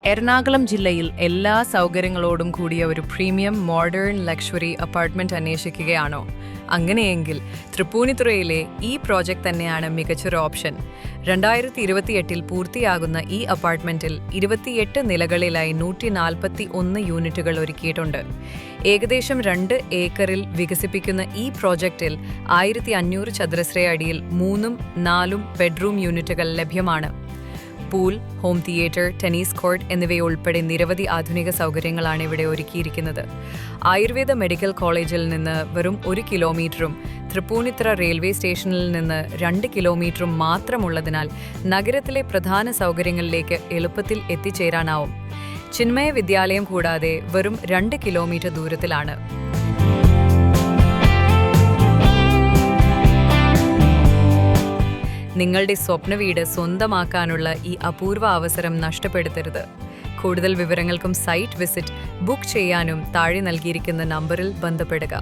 എറണാകുളം ജില്ലയിൽ എല്ലാ സൗകര്യങ്ങളോടും കൂടിയ ഒരു പ്രീമിയം മോഡേൺ ലക്ഷറി അപ്പാർട്ട്മെന്റ് അന്വേഷിക്കുകയാണോ? അങ്ങനെയെങ്കിൽ തൃപ്പൂണിത്തുറയിലെ ഈ പ്രോജക്റ്റ് തന്നെയാണ് മികച്ചൊരു ഓപ്ഷൻ. 2028 പൂർത്തിയാകുന്ന ഈ അപ്പാർട്ട്മെന്റിൽ 28 നിലകളിലായി 141 യൂണിറ്റുകൾ ഒരുക്കിയിട്ടുണ്ട്. ഏകദേശം 2 ഏക്കറിൽ വികസിപ്പിക്കുന്ന ഈ പ്രോജക്റ്റിൽ 1500 ചതുരശ്ര അടിയിൽ 3ഉം 4ഉം ബെഡ്റൂം യൂണിറ്റുകൾ ലഭ്യമാണ്. Pool, home theatre, tennis court എന്നിവയുൾപ്പെടെ നിരവധി ആധുനിക സൗകര്യങ്ങളാണ് ഇവിടെ ഒരുക്കിയിരിക്കുന്നത്. ആയുർവേദ മെഡിക്കൽ കോളേജിൽ നിന്ന് വെറും 1 കിലോമീറ്ററും തൃപ്പൂണിത്തുറ റെയിൽവേ സ്റ്റേഷനിൽ നിന്ന് 2 കിലോമീറ്ററും മാത്രമുള്ളതിനാൽ നഗരത്തിലെ പ്രധാന സൗകര്യങ്ങളിലേക്ക് എളുപ്പത്തിൽ എത്തിച്ചേരാനാവും. ചിന്മയ വിദ്യാലയം കൂടാതെ വെറും 2 കിലോമീറ്റർ ദൂരത്തിലാണ്. നിങ്ങളുടെ സ്വപ്ന വീട് സ്വന്തമാക്കാനുള്ള ഈ അപൂർവ അവസരം നഷ്ടപ്പെടുത്തരുത്. കൂടുതൽ വിവരങ്ങൾക്കും സൈറ്റ് വിസിറ്റ് ബുക്ക് ചെയ്യാനും താഴെ നൽകിയിരിക്കുന്ന നമ്പറിൽ ബന്ധപ്പെടുക.